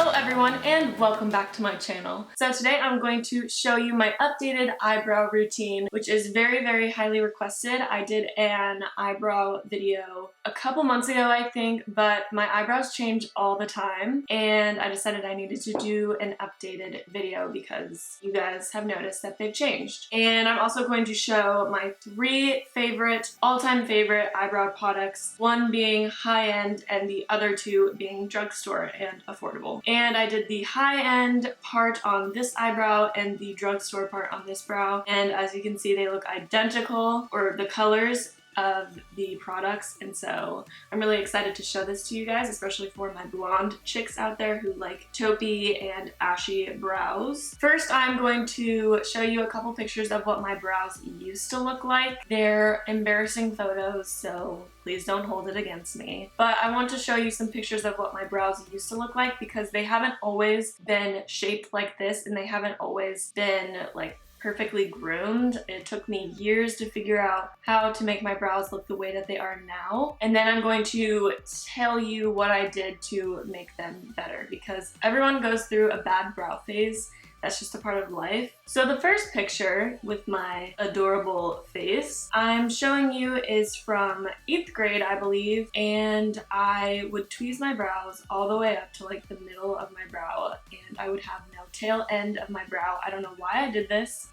Hello everyone and welcome back to my channel. So today I'm going to show you my updated eyebrow routine, which is very highly requested. I did an eyebrow video a couple months ago I think, but my eyebrows change all the time and I decided I needed to do an updated video because you guys have noticed that they've changed. And I'm also going to show my three all-time favorite eyebrow products, one being high-end and the other two being drugstore and affordable. And I did the high-end part on this eyebrow and the drugstore part on this brow. And as you can see, they look identical, or the colors of the products, and so I'm really excited to show this to you guys, especially for my blonde chicks out there who like taupe and ashy brows. First, I'm going to show you a couple pictures of what my brows used to look like. They're embarrassing photos, so please don't hold it against me. But I want to show you some pictures of what my brows used to look like because they haven't always been shaped like this and they haven't always been like perfectly groomed. It took me years to figure out how to make my brows look the way that they are now. And then I'm going to tell you what I did to make them better because everyone goes through a bad brow phase. That's just a part of life. So the first picture with my adorable face I'm showing you is from 8th grade, I believe, and I would tweeze my brows all the way up to like the middle of my brow, and I would have no tail end of my brow. I don't know why I did this.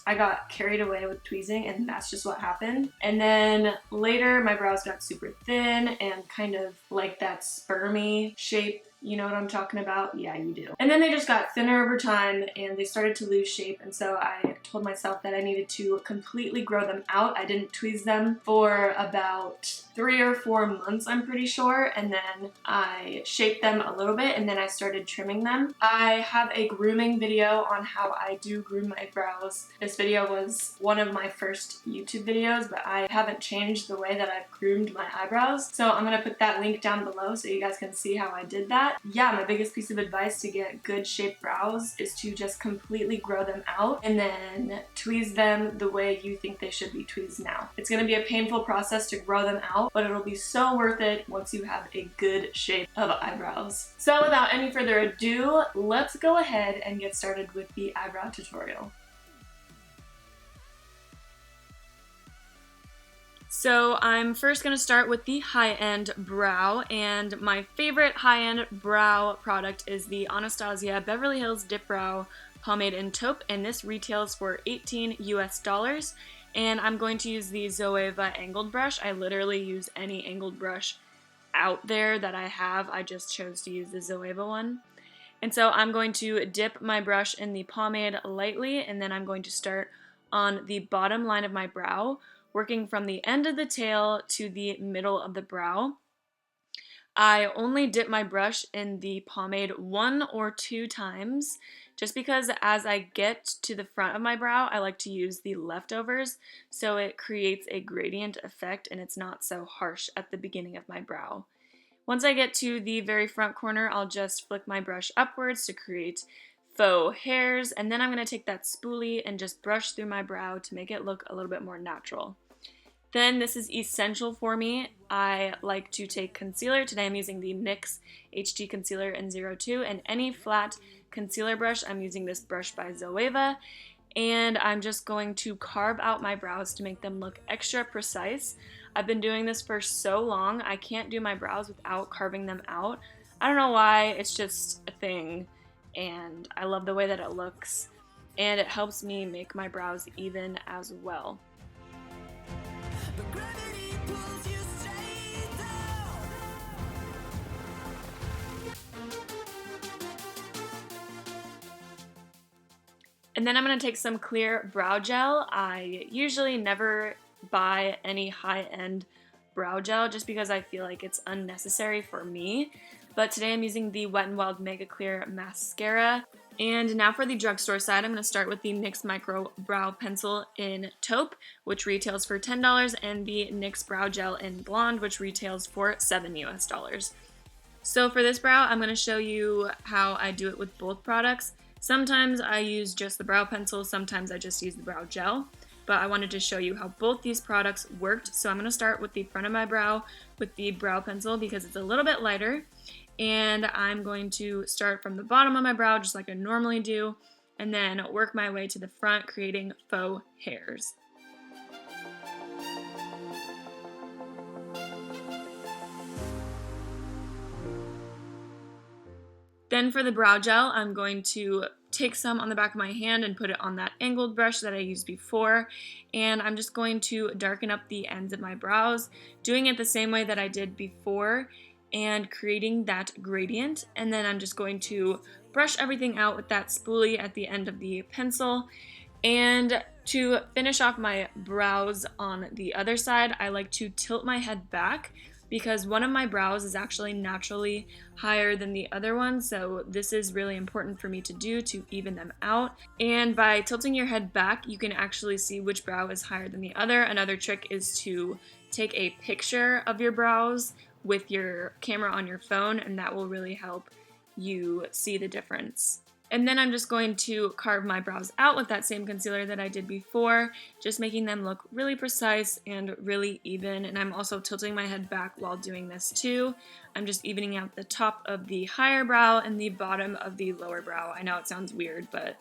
I got carried away with tweezing and that's just what happened. And then later my brows got super thin and kind of like that spermy shape. You know what I'm talking about? Yeah, you do. And then they just got thinner over time and they started to lose shape, and so I told myself that I needed to completely grow them out. I didn't tweeze them for about 3 or 4 months, I'm pretty sure, and then I shaped them a little bit and then I started trimming them. I have a grooming video on how I do groom my brows. This video was one of my first YouTube videos, but I haven't changed the way that I've groomed my eyebrows, so I'm gonna put that link down below so you guys can see how I did that. Yeah, my biggest piece of advice to get good shaped brows is to just completely grow them out and then tweeze them the way you think they should be tweezed now. It's going to be a painful process to grow them out, but it'll be so worth it once you have a good shape of eyebrows. So without any further ado, let's go ahead and get started with the eyebrow tutorial. So I'm first going to start with the high-end brow, and my favorite high-end brow product is the Anastasia Beverly Hills Dipbrow Pomade in Taupe, and this retails for $18 US, and I'm going to use the Zoeva angled brush. I literally use any angled brush out there that I have. I just chose to use the Zoeva one. And so I'm going to dip my brush in the pomade lightly, and then I'm going to start on the bottom line of my brow, working from the end of the tail to the middle of the brow. I only dip my brush in the pomade 1 or 2 times, just because as I get to the front of my brow, I like to use the leftovers, so it creates a gradient effect and it's not so harsh at the beginning of my brow. Once I get to the very front corner, I'll just flick my brush upwards to create faux hairs, and then I'm going to take that spoolie and just brush through my brow to make it look a little bit more natural. Then this is essential for me. I like to take concealer. Today I'm using the NYX HD Concealer in 02, and any flat concealer brush, I'm using this brush by Zoeva, and I'm just going to carve out my brows to make them look extra precise. I've been doing this for so long, I can't do my brows without carving them out. I don't know why, it's just a thing, and I love the way that it looks, and it helps me make my brows even as well. And then I'm going to take some clear brow gel. I usually never buy any high-end brow gel just because I feel like it's unnecessary for me. But today I'm using the Wet n Wild Mega Clear Mascara. And now for the drugstore side, I'm going to start with the NYX Micro Brow Pencil in Taupe, which retails for $10, and the NYX Brow Gel in Blonde, which retails for $7 US. So for this brow, I'm going to show you how I do it with both products. Sometimes I use just the brow pencil, sometimes I just use the brow gel, but I wanted to show you how both these products worked. So I'm going to start with the front of my brow with the brow pencil because it's a little bit lighter, and I'm going to start from the bottom of my brow just like I normally do, and then work my way to the front, creating faux hairs. Then for the brow gel, I'm going to take some on the back of my hand and put it on that angled brush that I used before, and I'm just going to darken up the ends of my brows, doing it the same way that I did before and creating that gradient. And then I'm just going to brush everything out with that spoolie at the end of the pencil. And to finish off my brows on the other side, I like to tilt my head back because one of my brows is actually naturally higher than the other one, so this is really important for me to do to even them out. And by tilting your head back, you can actually see which brow is higher than the other. Another trick is to take a picture of your brows with your camera on your phone, and that will really help you see the difference. And then I'm just going to carve my brows out with that same concealer that I did before, just making them look really precise and really even. And I'm also tilting my head back while doing this too. I'm just evening out the top of the higher brow and the bottom of the lower brow. I know it sounds weird, but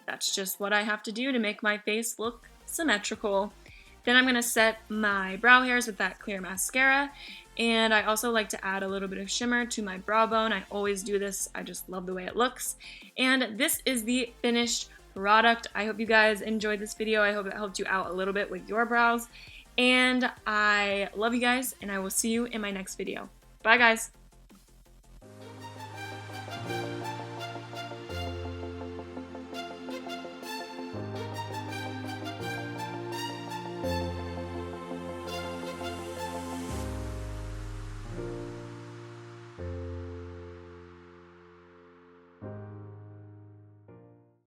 that's just what I have to do to make my face look symmetrical. Then I'm going to set my brow hairs with that clear mascara, and I also like to add a little bit of shimmer to my brow bone. I always do this, I just love the way it looks. And this is the finished product. I hope you guys enjoyed this video. I hope it helped you out a little bit with your brows. And I love you guys, and I will see you in my next video. Bye guys!